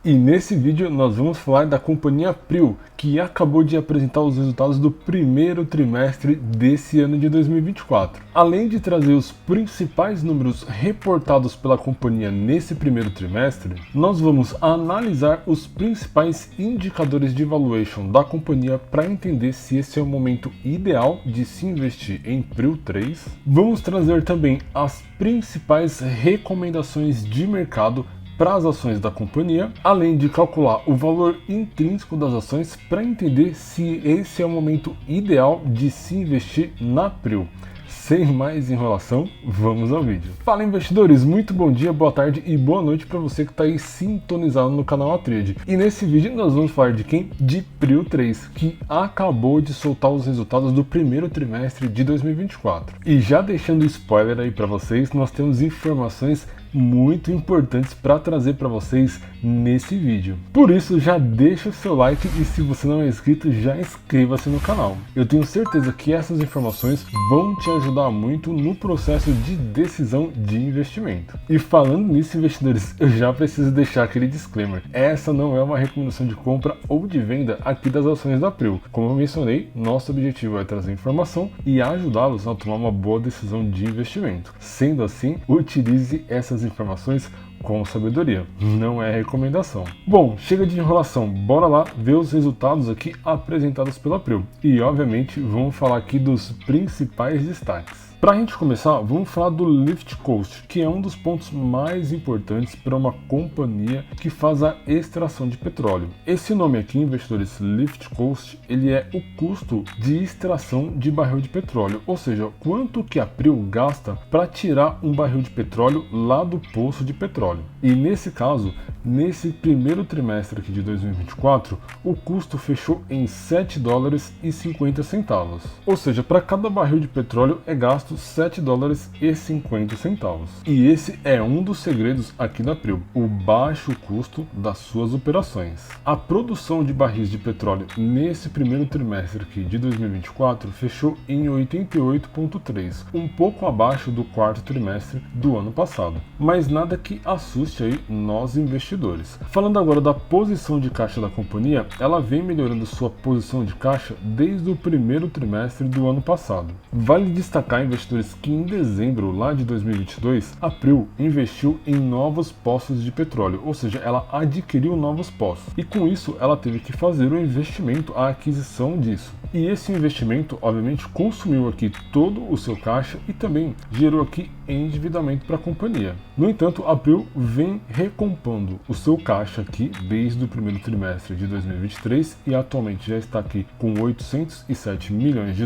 E nesse vídeo nós vamos falar da companhia Prio, que acabou de apresentar os resultados do primeiro trimestre desse ano de 2024. Além de trazer os principais números reportados pela companhia nesse primeiro trimestre, nós vamos analisar os principais indicadores de valuation da companhia para entender se esse é o momento ideal de se investir em Prio 3. Vamos trazer também as principais recomendações de mercado para as ações da companhia, além de calcular o valor intrínseco das ações para entender se esse é o momento ideal de se investir na Prio. Sem mais enrolação, vamos ao vídeo. Fala investidores, muito bom dia, boa tarde e boa noite para você que está aí sintonizado no canal Atrade. E nesse vídeo nós vamos falar de quem? De Prio 3, que acabou de soltar os resultados do primeiro trimestre de 2024. E já deixando spoiler aí para vocês, nós temos informações muito importantes para trazer para vocês nesse vídeo. Por isso já deixa o seu like e se você não é inscrito já inscreva-se no canal. Eu tenho certeza que essas informações vão te ajudar muito no processo de decisão de investimento. E falando nisso, investidores, eu já preciso deixar aquele disclaimer. Essa não é uma recomendação de compra ou de venda aqui das ações da Prio. Como eu mencionei, nosso objetivo é trazer informação e ajudá-los a tomar uma boa decisão de investimento. Sendo assim, utilize essas informações com sabedoria, não é recomendação. Bom, chega de enrolação, bora lá ver os resultados aqui apresentados pela Prio. E obviamente vamos falar aqui dos principais destaques. Para a gente começar, vamos falar do Lift Cost, que é um dos pontos mais importantes para uma companhia que faz a extração de petróleo. Esse nome aqui, investidores, Lift Cost, ele é o custo de extração de barril de petróleo, ou seja, quanto que a Prio gasta para tirar um barril de petróleo lá do poço de petróleo. E nesse caso, nesse primeiro trimestre aqui de 2024, o custo fechou em $7,50. Ou seja, para cada barril de petróleo é gasto $7,50. E esse é um dos segredos aqui da Prio, o baixo custo das suas operações. A produção de barris de petróleo nesse primeiro trimestre aqui de 2024 fechou em 88,3, um pouco abaixo do quarto trimestre do ano passado. Mas nada que assuste aí nós investidores. Falando agora da posição de caixa da companhia, ela vem melhorando sua posição de caixa desde o primeiro trimestre do ano passado. Vale destacar, investidores, que em dezembro lá de 2022, a Prio investiu em novos poços de petróleo, ou seja, ela adquiriu novos poços. E com isso, ela teve que fazer o investimento, a aquisição disso. E esse investimento, obviamente, consumiu aqui todo o seu caixa e também gerou aqui endividamento para a companhia. No entanto, a Prio vem recompondo o seu caixa aqui desde o primeiro trimestre de 2023 e atualmente já está aqui com $807 milhões.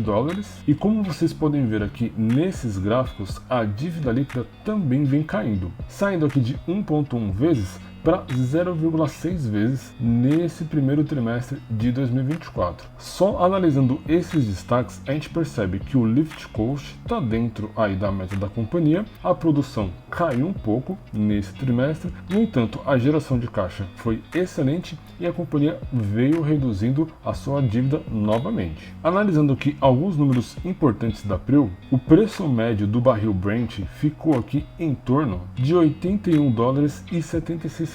E como vocês podem ver aqui nesses gráficos, a dívida líquida também vem caindo, saindo aqui de 1,1 vezes para 0,6 vezes nesse primeiro trimestre de 2024. Só analisando esses destaques, a gente percebe que o Lift Cost está dentro aí da meta da companhia, a produção caiu um pouco nesse trimestre, no entanto, a geração de caixa foi excelente e a companhia veio reduzindo a sua dívida novamente. Analisando aqui alguns números importantes da Prio, o preço médio do barril Brent ficou aqui em torno de $81,76,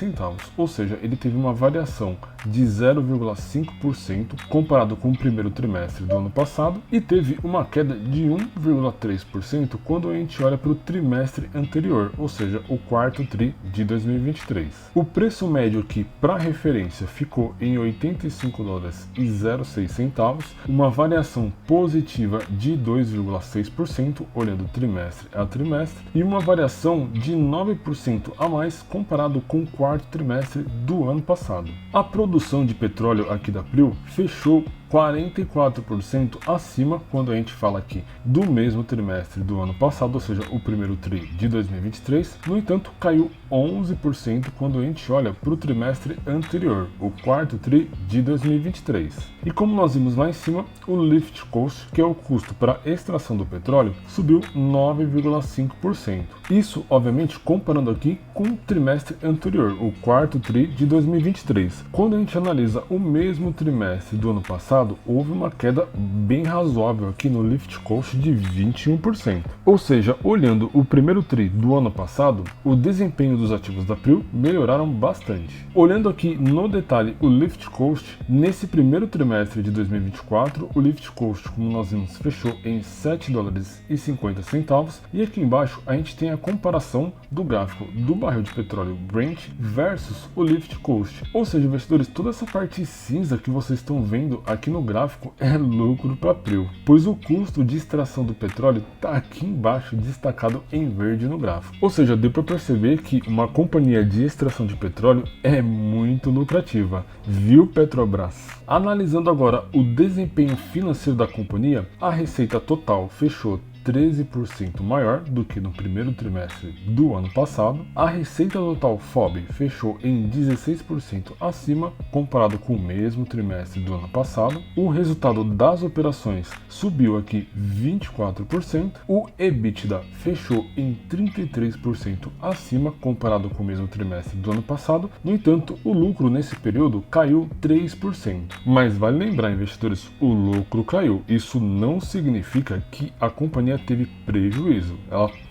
ou seja, ele teve uma variação de 0,5% comparado com o primeiro trimestre do ano passado e teve uma queda de 1,3% quando a gente olha para o trimestre anterior, ou seja, o quarto tri de 2023. O preço médio aqui para referência ficou em $85,06, uma variação positiva de 2,6% olhando trimestre a trimestre e uma variação de 9% a mais comparado com o quarto trimestre do ano passado. A produção de petróleo aqui da Prio fechou 44% acima quando a gente fala aqui do mesmo trimestre do ano passado, ou seja, o primeiro tri de 2023. No entanto, caiu 11% quando a gente olha para o trimestre anterior, o quarto tri de 2023. E como nós vimos lá em cima, o Lift Cost, que é o custo para extração do petróleo, subiu 9,5%. Isso, obviamente, comparando aqui com o trimestre anterior, o quarto tri de 2023. Quando a gente analisa o mesmo trimestre do ano passado, passado, houve uma queda bem razoável aqui no Lift Cost de 21%. Ou seja, olhando o primeiro TRI do ano passado, o desempenho dos ativos da Prio melhoraram bastante. Olhando aqui no detalhe o Lift Cost, nesse primeiro trimestre de 2024, o Lift Cost, como nós vimos, fechou em $7,50, e aqui embaixo a gente tem a comparação do gráfico do barril de petróleo Brent versus o Lift Cost. Ou seja, investidores, toda essa parte cinza que vocês estão vendo aqui no gráfico é lucro para a Prio, pois o custo de extração do petróleo está aqui embaixo destacado em verde no gráfico. Ou seja, deu para perceber que uma companhia de extração de petróleo é muito lucrativa, viu, Petrobras? Analisando agora o desempenho financeiro da companhia, a receita total fechou 13% maior do que no primeiro trimestre do ano passado. A receita total FOB fechou em 16% acima comparado com o mesmo trimestre do ano passado. O resultado das operações subiu aqui 24%. O EBITDA fechou em 33% acima comparado com o mesmo trimestre do ano passado. No entanto, o lucro nesse período caiu 3%. Mas vale lembrar, investidores, o lucro caiu. Isso não significa que a companhia teve prejuízo.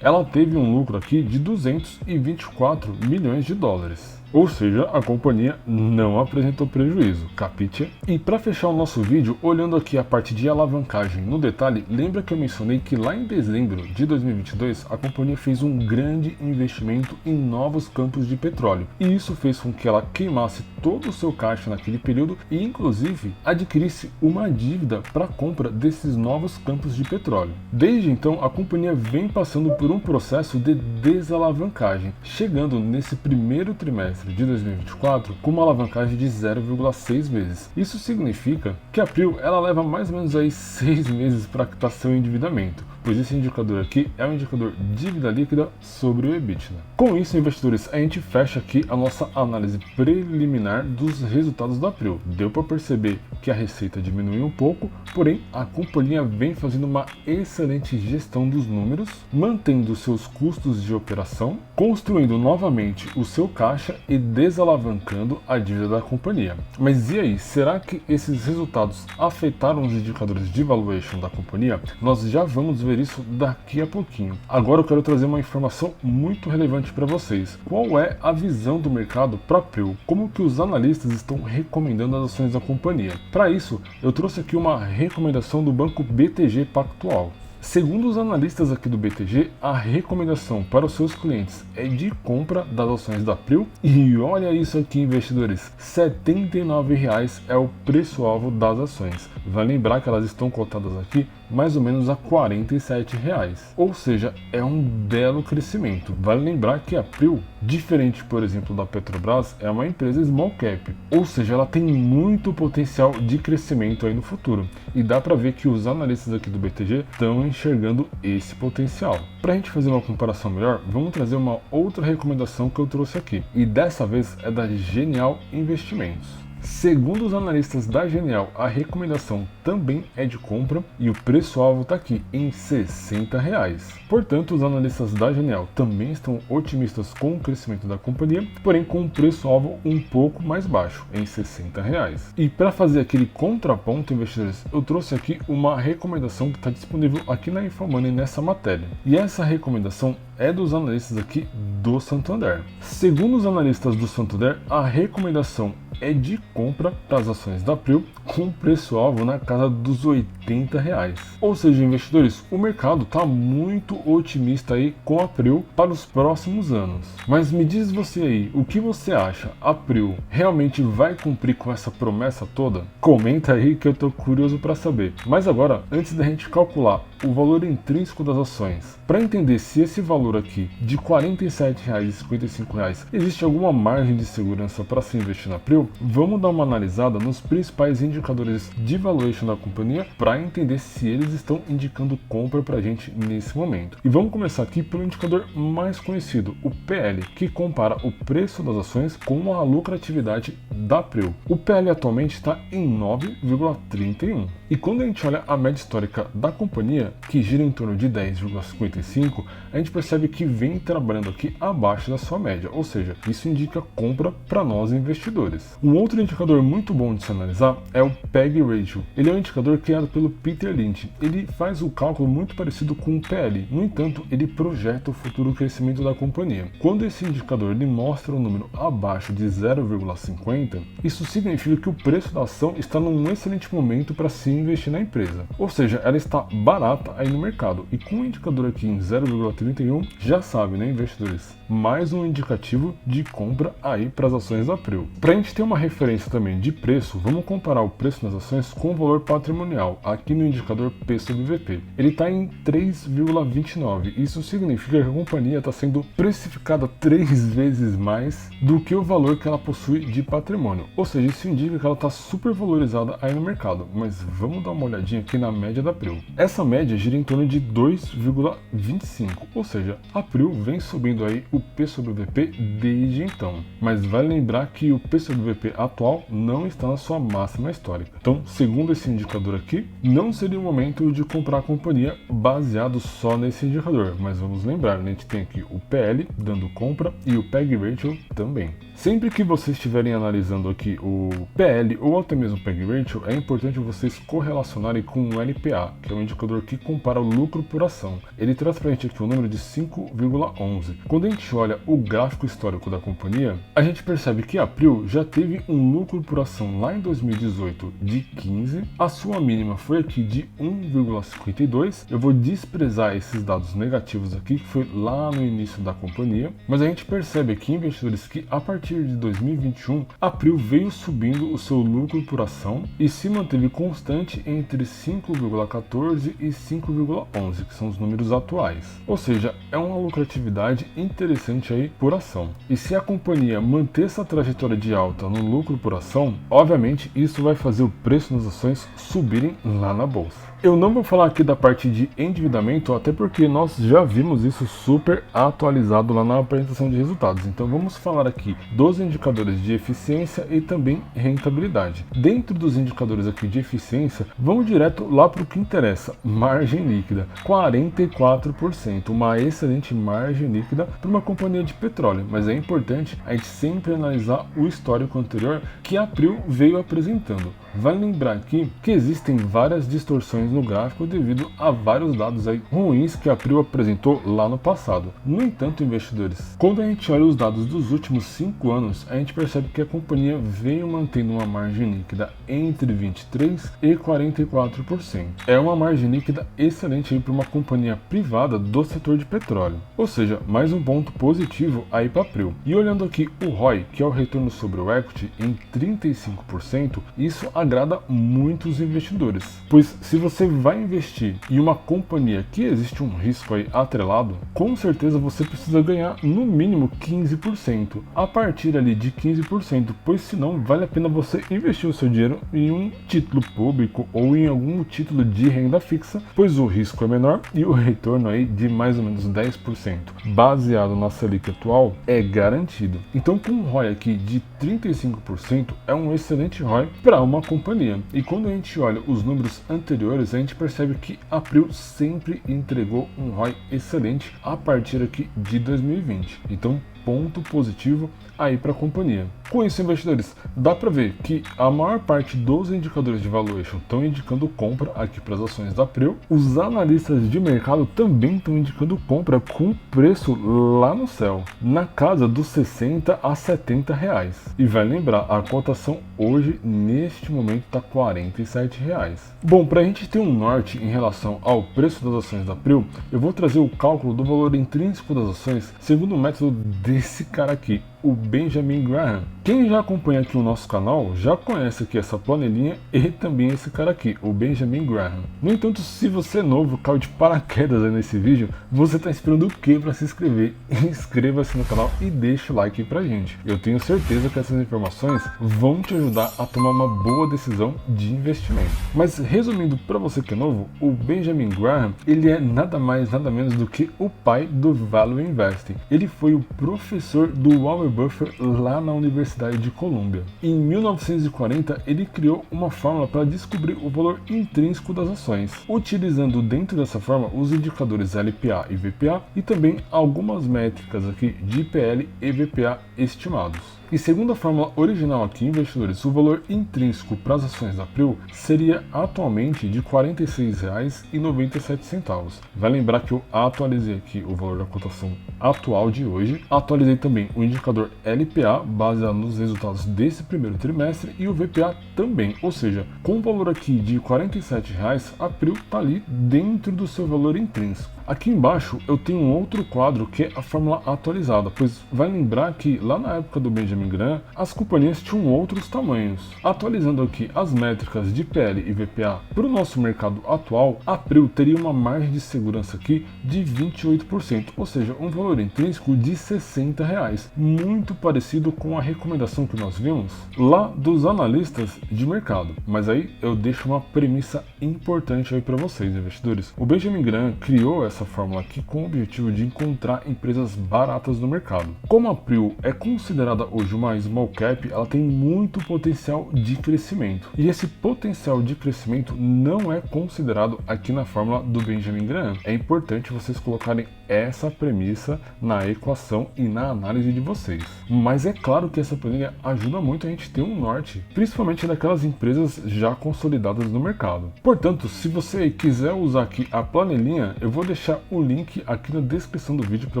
Ela teve um lucro aqui de 224 milhões de dólares. Ou seja, a companhia não apresentou prejuízo, capite? E para fechar o nosso vídeo, olhando aqui a parte de alavancagem no detalhe, lembra que eu mencionei que lá em dezembro de 2022 a companhia fez um grande investimento em novos campos de petróleo, e isso fez com que ela queimasse todo o seu caixa naquele período e inclusive adquirisse uma dívida para a compra desses novos campos de petróleo. Desde então, a companhia vem passando por um processo de desalavancagem, chegando nesse primeiro trimestre de 2024 com uma alavancagem de 0,6 vezes. Isso significa que a Prio ela leva mais ou menos aí 6 meses para quitar seu endividamento, pois esse indicador aqui é um indicador dívida líquida sobre o EBITDA. Com isso, investidores, a gente fecha aqui a nossa análise preliminar dos resultados da Prio. Deu para perceber que a receita diminuiu um pouco, porém a companhia vem fazendo uma excelente gestão dos números, mantendo seus custos de operação, construindo novamente o seu caixa e desalavancando a dívida da companhia. Mas e aí, será que esses resultados afetaram os indicadores de valuation da companhia? Nós já vamos ver isso daqui a pouquinho. Agora eu quero trazer uma informação muito relevante para vocês. Qual é a visão do mercado para a Prio? Como que os analistas estão recomendando as ações da companhia? Para isso, eu trouxe aqui uma recomendação do banco BTG Pactual. Segundo os analistas aqui do BTG, a recomendação para os seus clientes é de compra das ações da Prio. E olha isso aqui, investidores, R$ 79,00 é o preço-alvo das ações. Vai lembrar que elas estão cotadas aqui mais ou menos a R$ 47,00. Ou seja, é um belo crescimento. Vale lembrar que a Prio, diferente, por exemplo, da Petrobras, é uma empresa small cap. Ou seja, ela tem muito potencial de crescimento aí no futuro. E dá para ver que os analistas aqui do BTG estão enxergando esse potencial. Para a gente fazer uma comparação melhor, vamos trazer uma outra recomendação que eu trouxe aqui. E dessa vez é da Genial Investimentos. Segundo os analistas da Genial, a recomendação também é de compra e o preço-alvo está aqui em R$ 60,00. Portanto, os analistas da Genial também estão otimistas com o crescimento da companhia, porém com um preço-alvo um pouco mais baixo, em R$ 60,00. E para fazer aquele contraponto, investidores, eu trouxe aqui uma recomendação que está disponível aqui na InfoMoney nessa matéria. E essa recomendação é dos analistas aqui do Santander. Segundo os analistas do Santander, a recomendação é de compra para as ações da Prio com preço-alvo na casa dos R$ 80,00. Ou seja, investidores, o mercado está muito otimista aí com a Prio para os próximos anos. Mas me diz você aí, o que você acha? A Prio realmente vai cumprir com essa promessa toda? Comenta aí que eu estou curioso para saber. Mas agora, antes da gente calcular o valor intrínseco das ações, para entender se esse valor aqui de R$ 47,55 existe alguma margem de segurança para se investir na Prio, vamos dar uma analisada nos principais indicadores de valuation da companhia para entender se eles estão indicando compra para a gente nesse momento. E vamos começar aqui pelo indicador mais conhecido, o PL, que compara o preço das ações com a lucratividade da Prio. O PL atualmente está em 9,31. E quando a gente olha a média histórica da companhia, que gira em torno de 10,55, a gente percebe que vem trabalhando aqui abaixo da sua média, ou seja, isso indica compra para nós investidores. Um outro indicador muito bom de se analisar é o o PEG Ratio. Ele é um indicador criado pelo Peter Lynch. Ele faz o cálculo muito parecido com o PL, no entanto, ele projeta o futuro crescimento da companhia. Quando esse indicador ele mostra um número abaixo de 0,50, isso significa que o preço da ação está num excelente momento para se investir na empresa. Ou seja, ela está barata aí no mercado. E com o indicador aqui em 0,31, já sabe, né, investidores? Mais um indicativo de compra aí para as ações da Prio. Para a gente ter uma referência também de preço, vamos comparar o preço das ações com o valor patrimonial, aqui no indicador P/VP. Ele está em 3,29. Isso significa que a companhia está sendo precificada 3 vezes mais do que o valor que ela possui de patrimônio. Ou seja, isso indica que ela está super valorizada aí no mercado. Mas vamos dar uma olhadinha aqui na média da Prio. Essa média gira em torno de 2,25, ou seja, a Prio vem subindo aí o P/VP desde então. Mas vale lembrar que o P/VP atual não está na sua máxima histórica. Então, segundo esse indicador aqui, não seria o momento de comprar a companhia baseado só nesse indicador. Mas vamos lembrar, né? A gente tem aqui o PL dando compra e o PEG Ratio também. Sempre que vocês estiverem analisando aqui o PL ou até mesmo o PEG Ratio, é importante vocês correlacionarem com o LPA, que é um indicador que compara o lucro por ação. Ele traz pra gente aqui um número de 5,11. Quando a gente olha o gráfico histórico da companhia, a gente percebe que a Prio já teve um lucro por ação lá em 2018 de 15, a sua mínima foi aqui de 1,52. Eu vou desprezar esses dados negativos aqui, que foi lá no início da companhia, mas a gente percebe aqui, investidores, que a partir de 2021, a Prio veio subindo o seu lucro por ação e se manteve constante entre 5,14 e 5,11, que são os números atuais. Ou seja, é uma lucratividade interessante aí por ação. E se a companhia manter essa trajetória de alta no lucro por ação, obviamente isso vai fazer o preço das ações subirem lá na bolsa. Eu não vou falar aqui da parte de endividamento, até porque nós já vimos isso super atualizado lá na apresentação de resultados. Então vamos falar aqui dos indicadores de eficiência e também rentabilidade. Dentro dos indicadores aqui de eficiência, vamos direto lá para o que interessa, margem líquida, 44%, uma excelente margem líquida para uma companhia de petróleo, mas é importante a gente sempre analisar o histórico anterior que a Prio veio apresentando. Vale lembrar aqui que existem várias distorções no gráfico devido a vários dados aí ruins que a Prio apresentou lá no passado. No entanto, investidores, quando a gente olha os dados dos últimos 5 anos, a gente percebe que a companhia veio mantendo uma margem líquida entre 23% e 44%. É uma margem líquida excelente aí para uma companhia privada do setor de petróleo. Ou seja, mais um ponto positivo aí para a Prio. E olhando aqui o ROI, que é o retorno sobre o equity, em 35%, isso agrada muitos investidores, pois se você vai investir em uma companhia que existe um risco aí atrelado, com certeza você precisa ganhar no mínimo 15%, a partir ali de 15%, pois senão vale a pena você investir o seu dinheiro em um título público ou em algum título de renda fixa, pois o risco é menor e o retorno aí de mais ou menos 10%, baseado na Selic atual, é garantido. Então com um ROI aqui de 35% é um excelente ROI para uma companhia. E quando a gente olha os números anteriores, a gente percebe que a Prio sempre entregou um ROI excelente a partir aqui de 2020. Então, ponto positivo aí para a companhia. Com isso, investidores, dá para ver que a maior parte dos indicadores de valuation estão indicando compra aqui para as ações da Prio. Os analistas de mercado também estão indicando compra com preço lá no céu, na casa dos 60 a 70 reais. E vai lembrar, a cotação hoje, neste momento, está 47 reais. Bom, para a gente ter um norte em relação ao preço das ações da Prio, eu vou trazer o cálculo do valor intrínseco das ações segundo o método desse cara aqui, o Benjamin Graham. Quem já acompanha aqui o nosso canal já conhece aqui essa planilhinha e também esse cara aqui, o Benjamin Graham. No entanto, se você é novo, caiu de paraquedas aí nesse vídeo, você está esperando o que para se inscrever? Inscreva-se no canal e deixa o like aí pra gente. Eu tenho certeza que essas informações vão te ajudar a tomar uma boa decisão de investimento. Mas resumindo para você que é novo, o Benjamin Graham, ele é nada mais nada menos do que o pai do Value Investing. Ele foi o professor do Warren Buffett lá na Universidade de Colômbia. Em 1940, ele criou uma fórmula para descobrir o valor intrínseco das ações, utilizando dentro dessa forma os indicadores LPA e VPA e também algumas métricas aqui de PL e VPA estimados. E segundo a fórmula original aqui, investidores, o valor intrínseco para as ações da Prio seria atualmente de R$ 46,97. Vai lembrar que eu atualizei aqui o valor da cotação atual de hoje, atualizei também o indicador LPA baseado nos resultados desse primeiro trimestre e o VPA também, ou seja, com o valor aqui de R$ 47, a Prio está ali dentro do seu valor intrínseco. Aqui embaixo eu tenho um outro quadro que é a fórmula atualizada, pois vai lembrar que lá na época do Benjamin Graham as companhias tinham outros tamanhos. Atualizando aqui as métricas de PL e VPA para o nosso mercado atual, a Prio teria uma margem de segurança aqui de 28%, ou seja, um valor intrínseco de R$ 60, muito parecido com a recomendação que nós vimos lá dos analistas de mercado. Mas aí eu deixo uma premissa importante aí para vocês, investidores. O Benjamin Graham criou essa fórmula aqui com o objetivo de encontrar empresas baratas no mercado. Como a Prio é considerada hoje uma small cap, ela tem muito potencial de crescimento. E esse potencial de crescimento não é considerado aqui na fórmula do Benjamin Graham. É importante vocês colocarem essa premissa na equação e na análise de vocês. Mas é claro que essa planilha ajuda muito a gente ter um norte, principalmente daquelas empresas já consolidadas no mercado. Portanto, se você quiser usar aqui a planilhinha, eu vou deixar o link aqui na descrição do vídeo para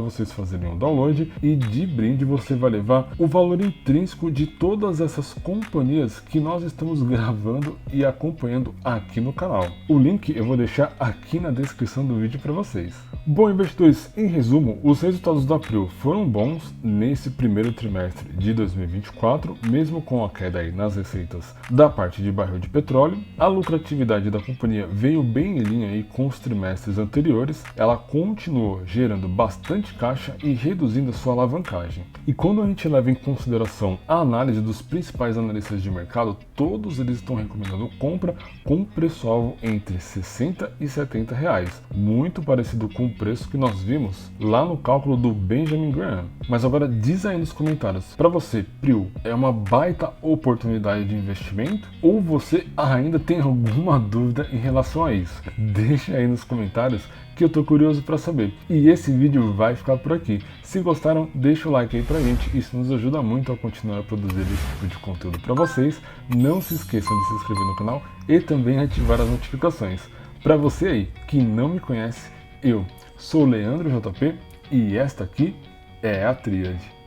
vocês fazerem o download, e de brinde você vai levar o valor intrínseco de todas essas companhias que nós estamos gravando e acompanhando aqui no canal. O link eu vou deixar aqui na descrição do vídeo para vocês. Bom, investidores, em resumo, os resultados da Prio foram bons nesse primeiro trimestre de 2024, mesmo com a queda aí nas receitas da parte de barril de petróleo. A lucratividade da companhia veio bem em linha aí com os trimestres anteriores, ela continuou gerando bastante caixa e reduzindo a sua alavancagem. E quando a gente leva em consideração a análise dos principais analistas de mercado, todos eles estão recomendando compra com preço-alvo entre 60 e 70 reais, muito parecido com o preço que nós vimos lá no cálculo do Benjamin Graham. Mas agora diz aí nos comentários, para você, Prio é uma baita oportunidade de investimento ou você ainda tem alguma dúvida em relação a isso? Deixa aí nos comentários que eu tô curioso para saber. E esse vídeo vai ficar por aqui. Se gostaram, deixa o like aí pra gente, isso nos ajuda muito a continuar a produzir esse tipo de conteúdo para vocês. Não se esqueçam de se inscrever no canal e também ativar as notificações. Para você aí que não me conhece, eu sou o Leandro JP e esta aqui é a Tríade.